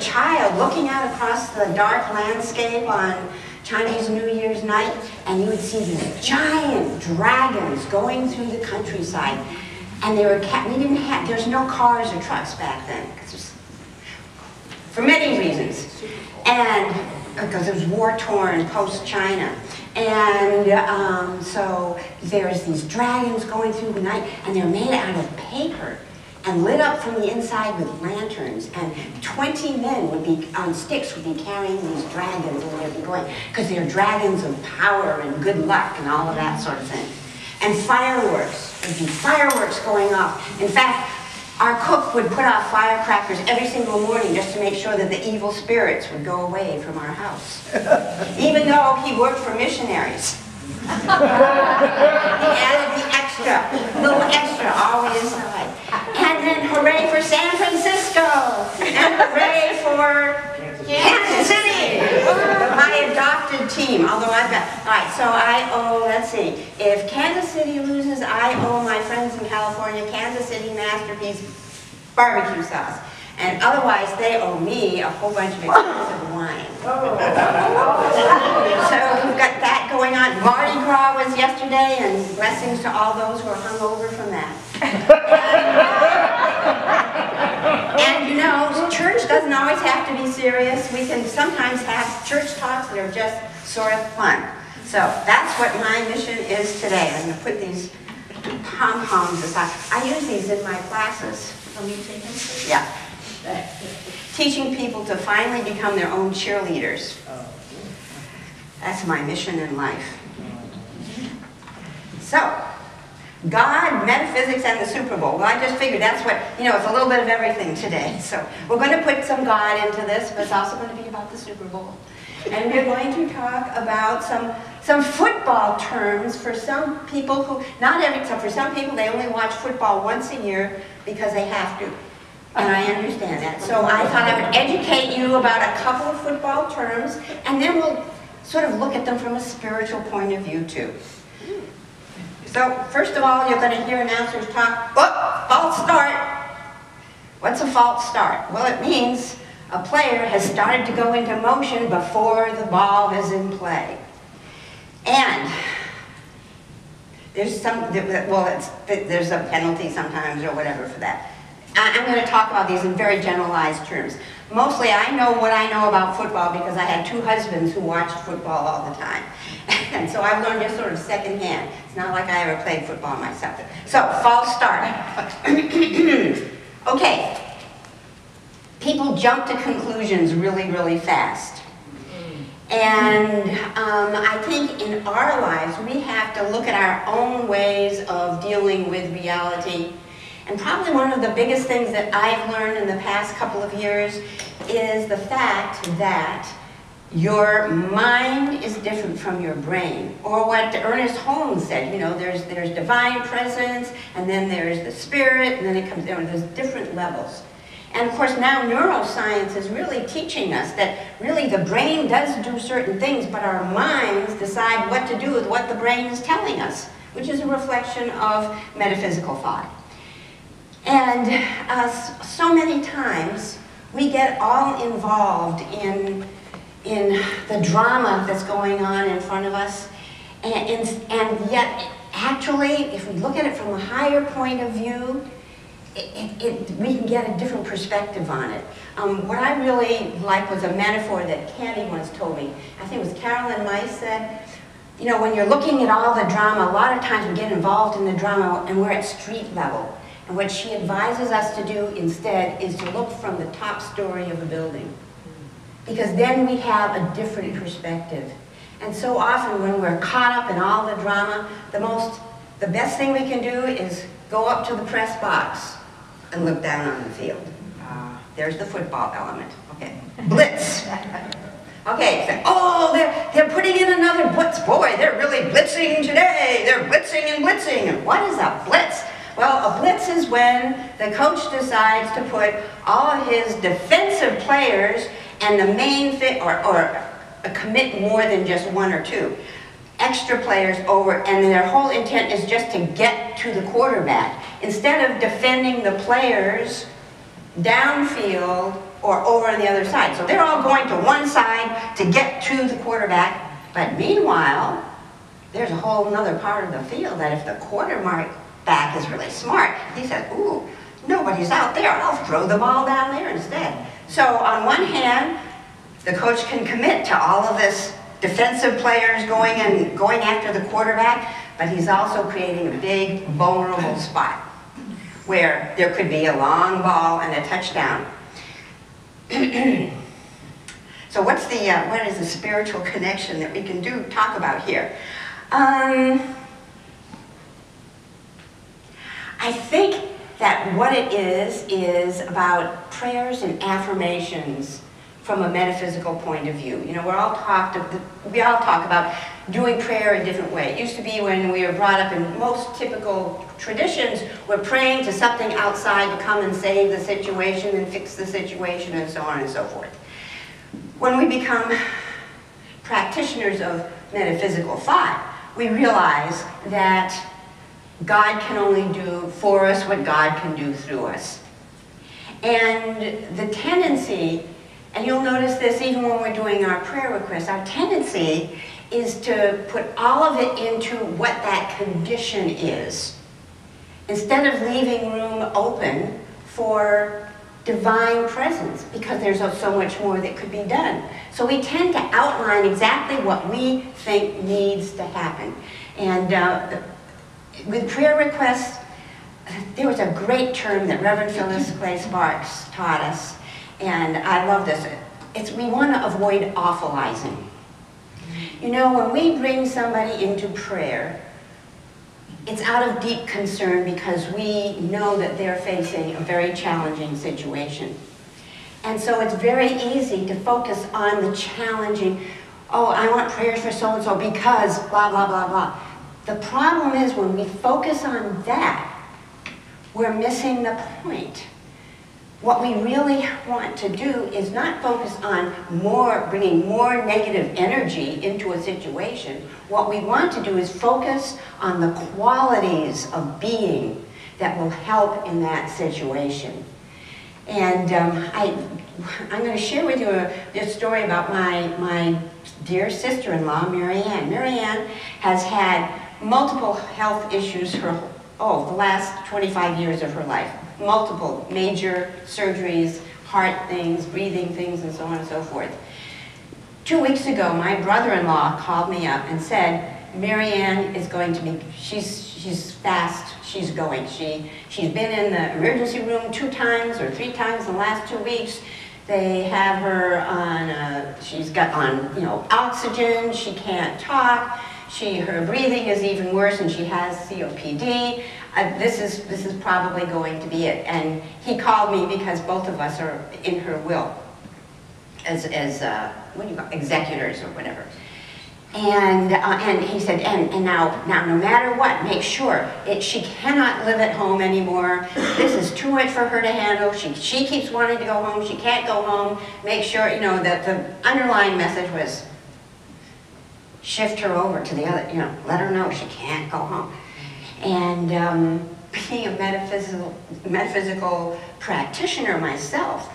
child looking out across the dark landscape on Chinese New Year's night, and you would see these giant dragons going through the countryside. And they were there's no cars or trucks back then, for many reasons. And because it was war-torn post-China. And so there's these dragons going through the night, and they're made out of paper and lit up from the inside with lanterns. And 20 men would be, on sticks, would be carrying these dragons, and they'd be going, because they're dragons of power and good luck and all of that sort of thing. And fireworks, there'd be fireworks going off. In fact, our cook would put off firecrackers every single morning just to make sure that the evil spirits would go away from our house. Even though he worked for missionaries. He added the extra, little extra always inside. And then hooray for San Francisco! And hooray for Kansas City! My adopted team, although I've got, all right, so I owe, let's see, if Kansas City loses, I owe my friends in California Kansas City Masterpiece barbecue sauce. And otherwise, they owe me a whole bunch of expensive wine. So we've got that going on. Mardi Gras was yesterday, and blessings to all those who are hungover from that. And you know, church doesn't always have to be serious. We can sometimes have church talks that are just sort of fun. So that's what my mission is today. I'm going to put these pom-poms aside. I use these in my classes. Let me take them. Yeah. Teaching people to finally become their own cheerleaders. That's my mission in life. So, God, metaphysics, and the Super Bowl. Well, I just figured that's what, you know, it's a little bit of everything today. So we're going to put some God into this, but it's also going to be about the Super Bowl. And we're going to talk about some football terms for some people who, so for some people they only watch football once a year because they have to. And I understand that. So I thought I would educate you about a couple of football terms, and then we'll sort of look at them from a spiritual point of view too. So first of all, you're going to hear announcers talk, oh, false start. What's a false start? Well, it means a player has started to go into motion before the ball is in play. And there's there's a penalty sometimes or whatever for that. I'm going to talk about these in very generalized terms. Mostly I know what I know about football because I had two husbands who watched football all the time. And so I've learned just sort of secondhand. It's not like I ever played football myself. So, false start. Okay. People jump to conclusions really, really fast. And I think in our lives we have to look at our own ways of dealing with reality. And probably one of the biggest things that I've learned in the past couple of years is the fact that your mind is different from your brain. Or what Ernest Holmes said, you know, there's divine presence, and then there's the spirit, and then it comes down, there's different levels. And of course now neuroscience is really teaching us that really the brain does do certain things, but our minds decide what to do with what the brain is telling us, which is a reflection of metaphysical thought. And so many times we get all involved in the drama that's going on in front of us, and yet actually if we look at it from a higher point of view, we can get a different perspective on it. What I really like was a metaphor that Candy once told me. I think it was Carolyn Mice said, you know, when you're looking at all the drama, a lot of times we get involved in the drama and we're at street level. And what she advises us to do instead is to look from the top story of a building. Because then we have a different perspective. And so often when we're caught up in all the drama, the best thing we can do is go up to the press box and look down on the field. There's the football element. Okay. Blitz. Okay, so, oh, they're putting in another blitz. Boy, they're really blitzing today. They're blitzing and blitzing. And what is a blitz? Well, a blitz is when the coach decides to put all of his defensive players and the main or commit more than just one or two extra players over, and their whole intent is just to get to the quarterback. Instead of defending the players downfield or over on the other side. So they're all going to one side to get to the quarterback, but meanwhile, there's a whole other part of the field that if the quarterback is really smart, he says, ooh, nobody's out there, I'll throw the ball down there instead. So on one hand, the coach can commit to all of this defensive players going after the quarterback, but he's also creating a big vulnerable spot where there could be a long ball and a touchdown. So what is the spiritual connection that we can talk about here? I think that what it is about prayers and affirmations from a metaphysical point of view. You know, we all talk about doing prayer a different way. It used to be when we were brought up in most typical traditions, we're praying to something outside to come and save the situation and fix the situation and so on and so forth. When we become practitioners of metaphysical thought, we realize that God can only do for us what God can do through us. And the tendency, and you'll notice this even when we're doing our prayer requests, our tendency is to put all of it into what that condition is, instead of leaving room open for divine presence, because there's so much more that could be done. So we tend to outline exactly what we think needs to happen. And with prayer requests, there was a great term that Reverend Phyllis Clay Sparks taught us, and I love this. We want to avoid awfulizing. You know, when we bring somebody into prayer, it's out of deep concern because we know that they're facing a very challenging situation. And so it's very easy to focus on the challenging, oh, I want prayers for so-and-so because blah, blah, blah, blah. The problem is when we focus on that, we're missing the point. What we really want to do is not focus on bringing more negative energy into a situation. What we want to do is focus on the qualities of being that will help in that situation. And I'm going to share with you this story about my dear sister-in-law, Mary Ann. Mary Ann has had multiple health issues the last 25 years of her life. Multiple major surgeries, heart things, breathing things, and so on and so forth. 2 weeks ago, my brother-in-law called me up and said, Mary Ann is going to be, she's fast, she's going. She's been in the emergency room 2 times or 3 times in the last 2 weeks. They have her on, she's got on, oxygen, she can't talk, her breathing is even worse, and she has COPD. This is probably going to be it. And he called me because both of us are in her will as what do you call executors or whatever. And he said, and now no matter what, make sure she cannot live at home anymore. This is too much for her to handle. She keeps wanting to go home. She can't go home. Make sure that the underlying message was shift her over to the other. Let her know she can't go home. And being a metaphysical practitioner myself,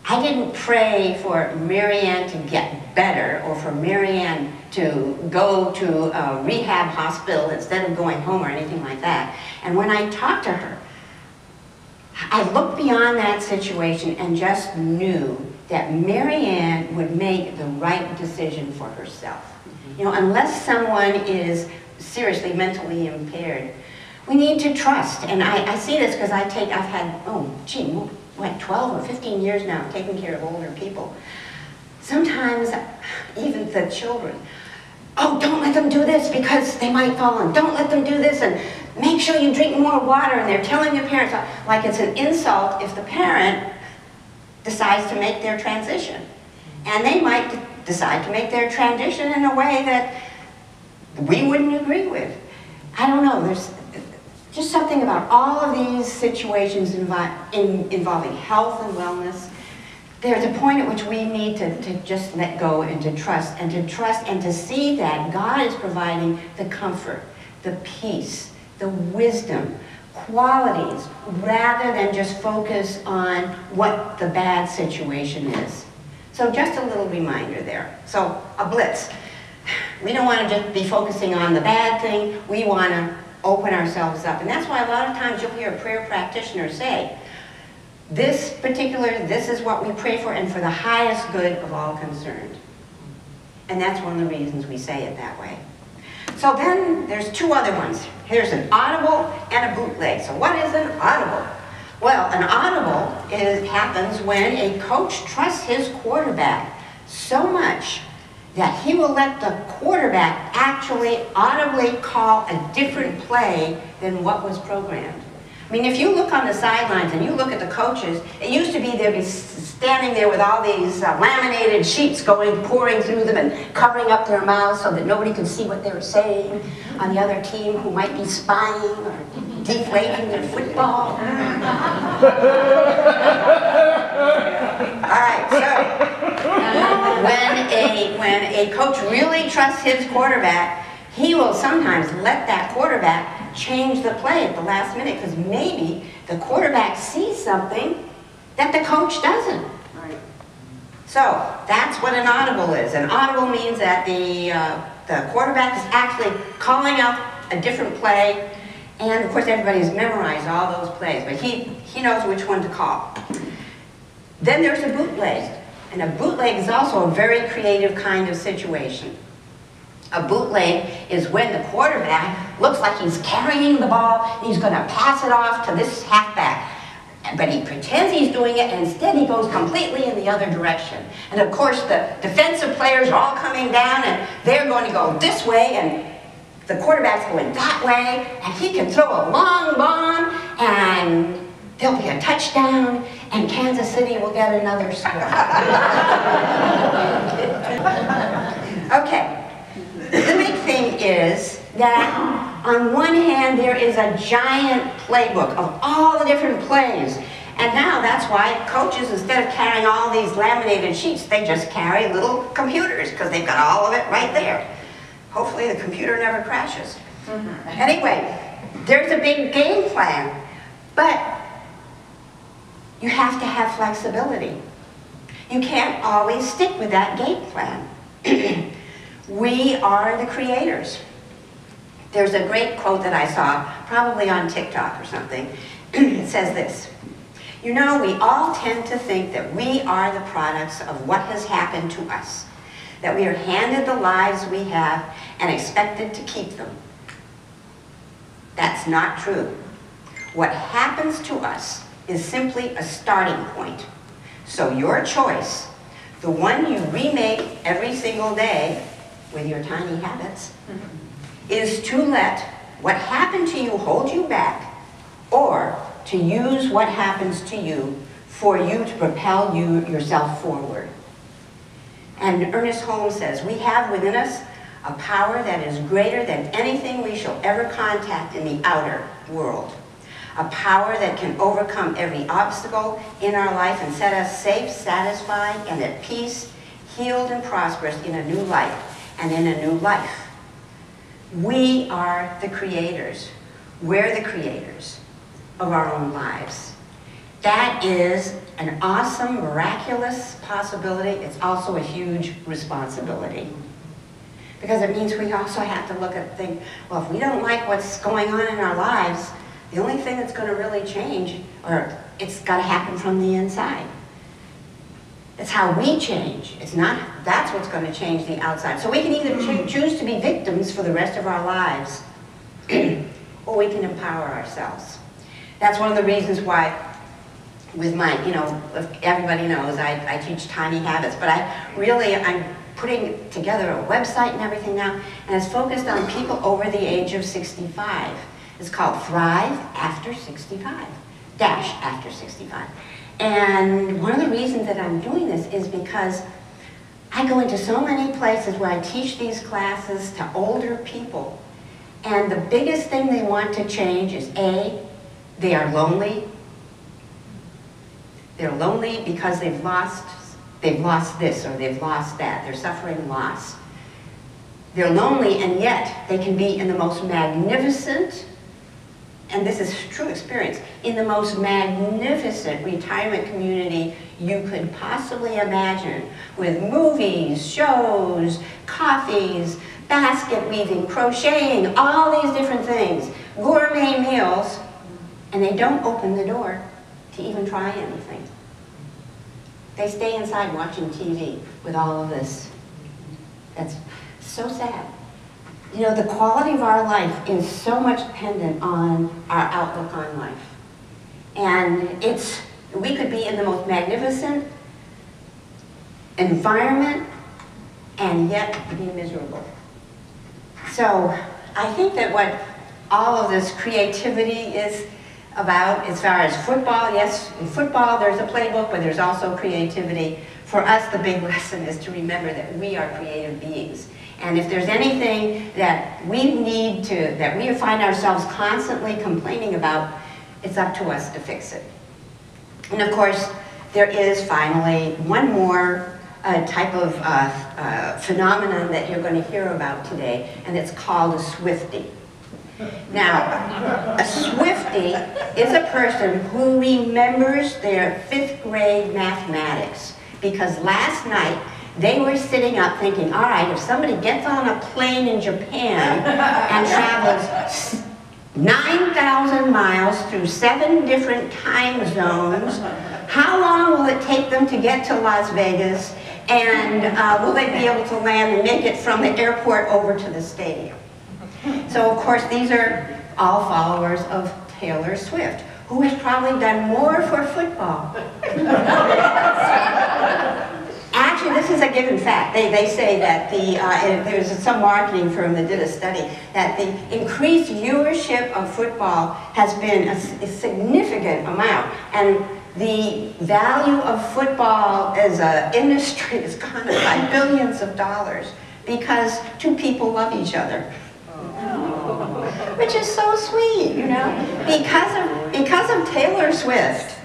I didn't pray for Mary Ann to get better or for Mary Ann to go to a rehab hospital instead of going home or anything like that. And when I talked to her, I looked beyond that situation and just knew that Mary Ann would make the right decision for herself. Unless someone is seriously mentally impaired, we need to trust. And I see this because I've had, 12 or 15 years now taking care of older people. Sometimes even the children, don't let them do this because they might fall, and don't let them do this, and make sure you drink more water, and they're telling the parents, like it's an insult if the parent decides to make their transition. And they might decide to make their transition in a way that we wouldn't agree with. I don't know, there's just something about all of these situations involving health and wellness. There's a point at which we need to just let go and to trust and to see that God is providing the comfort, the peace, the wisdom, qualities rather than just focus on what the bad situation is. So just a little reminder there. So a blitz. We don't want to just be focusing on the bad thing. We want to open ourselves up. And that's why a lot of times you'll hear a prayer practitioner say, this is what we pray for and for the highest good of all concerned. And that's one of the reasons we say it that way. So then there's two other ones. Here's an audible and a bootleg. So what is an audible? Well, an audible happens when a coach trusts his quarterback so much that he will let the quarterback actually audibly call a different play than what was programmed. I mean, if you look on the sidelines and you look at the coaches, it used to be they'd be standing there with all these laminated sheets pouring through them and covering up their mouths so that nobody could see what they were saying on the other team who might be spying or deflating their football. All right, so when a coach really trusts his quarterback, he will sometimes let that quarterback change the play at the last minute because maybe the quarterback sees something that the coach doesn't. Right. So that's what an audible is. An audible means that the quarterback is actually calling out a different play, and of course everybody's memorized all those plays, but he knows which one to call. Then there's a bootleg, and a bootleg is also a very creative kind of situation. A bootleg is when the quarterback looks like he's carrying the ball, and he's going to pass it off to this halfback. But he pretends he's doing it, and instead he goes completely in the other direction. And of course the defensive players are all coming down, and they're going to go this way, and the quarterback's going that way, and he can throw a long bomb, and there'll be a touchdown, and Kansas City will get another score. Okay. The big thing is that on one hand there is a giant playbook of all the different plays, and now that's why coaches, instead of carrying all these laminated sheets, they just carry little computers because they've got all of it right there. Hopefully the computer never crashes. Anyway, there's a big game plan, but you have to have flexibility. You can't always stick with that game plan. We are the creators. There's a great quote that I saw, probably on TikTok or something. It says this: you know, we all tend to think that we are the products of what has happened to us, that we are handed the lives we have and expected to keep them. That's not true. What happens to us is simply a starting point. So your choice, the one you remake every single day, with your tiny habits, is to let what happened to you hold you back, or to use what happens to you for you to propel yourself forward. And Ernest Holmes says, we have within us a power that is greater than anything we shall ever contact in the outer world. A power that can overcome every obstacle in our life and set us safe, satisfied, and at peace, healed and prosperous in a new life. And in a new life. We are the creators. We're the creators of our own lives. That is an awesome, miraculous possibility. It's also a huge responsibility. Because it means we also have to look at and think, well, if we don't like what's going on in our lives, the only thing that's going to really change, or it's got to happen from the inside. It's how we change. It's not, that's what's going to change the outside. So we can either choose to be victims for the rest of our lives, or we can empower ourselves. That's one of the reasons why, with my, everybody knows I teach tiny habits, but I'm putting together a website and everything now, and it's focused on people over the age of 65. It's called Thrive After 65, After 65. And one of the reasons that I'm doing this is because I go into so many places where I teach these classes to older people, and the biggest thing they want to change is A, they are lonely. They're lonely because they've lost this or they've lost that. They're suffering loss. They're lonely, and yet they can be in the most magnificent and this is true experience, in the most magnificent retirement community you could possibly imagine, with movies, shows, coffees, basket weaving, crocheting, all these different things, gourmet meals, and they don't open the door to even try anything. They stay inside watching TV with all of this. That's so sad. You know, the quality of our life is so much dependent on our outlook on life. And we could be in the most magnificent environment and yet be miserable. So I think that what all of this creativity is about, as far as football, yes, in football there's a playbook, but there's also creativity. For us, the big lesson is to remember that we are creative beings. And if there's anything that that we find ourselves constantly complaining about, it's up to us to fix it. And of course, there is finally one more type of phenomenon that you're going to hear about today, and it's called a Swiftie. Now, a Swiftie is a person who remembers their 5th grade mathematics, because last night they were sitting up thinking, all right, if somebody gets on a plane in Japan and travels 9,000 miles through 7 different time zones, how long will it take them to get to Las Vegas, and will they be able to land and make it from the airport over to the stadium? So of course these are all followers of Taylor Swift, who has probably done more for football. Actually, this is a given fact. They say that there's some marketing firm that did a study that the increased viewership of football has been a significant amount, and the value of football as an industry has gone up by billions of dollars because 2 people love each other. Which is so sweet, you know, because of Taylor Swift,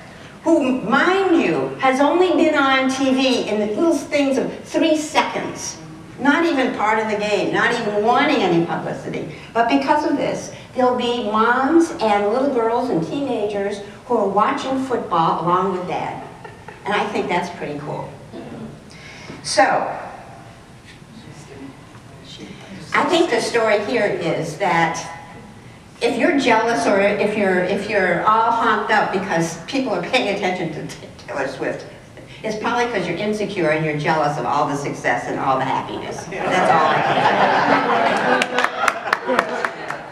who, mind you, has only been on TV in the little things of 3 seconds, not even part of the game, not even wanting any publicity. But because of this, there'll be moms and little girls and teenagers who are watching football along with Dad. And I think that's pretty cool. So, I think the story here is that if you're jealous or if you're all honked up because people are paying attention to Taylor Swift, it's probably because you're insecure and you're jealous of all the success and all the happiness. That's all I can.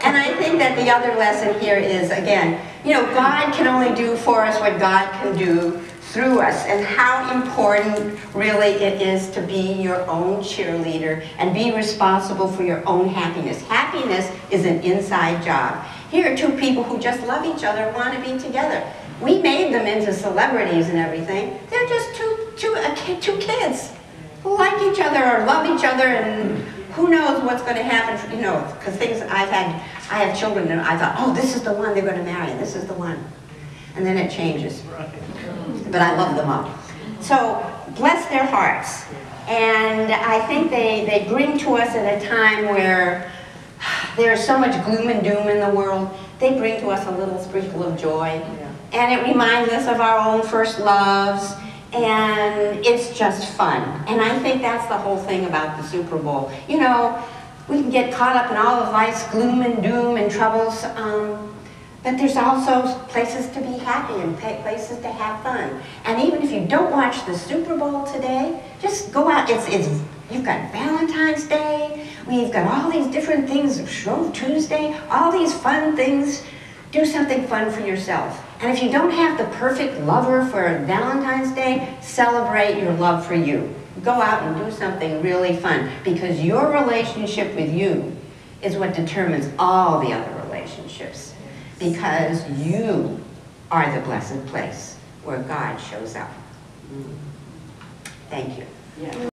And I think that the other lesson here is, again, you know, God can only do for us what God can do through us, and how important really it is to be your own cheerleader and be responsible for your own happiness. Happiness is an inside job. Here are 2 people who just love each other and want to be together. We made them into celebrities and everything. They're just two kids who like each other or love each other, and who knows what's going to happen, you know, because I have children and I thought, oh, this is the one they're going to marry, and this is the one. And then it changes. But I love them all. So, bless their hearts. And I think they bring to us at a time where there's so much gloom and doom in the world. They bring to us a little sprinkle of joy. And it reminds us of our own first loves. And it's just fun. And I think that's the whole thing about the Super Bowl. You know, we can get caught up in all of life's gloom and doom and troubles. But there's also places to be happy and places to have fun. And even if you don't watch the Super Bowl today, just go out. You've got Valentine's Day, we've got all these different things, Shrove Tuesday, all these fun things. Do something fun for yourself. And if you don't have the perfect lover for Valentine's Day, celebrate your love for you. Go out and do something really fun, because your relationship with you is what determines all the other relationships. Because you are the blessed place where God shows up. Thank you.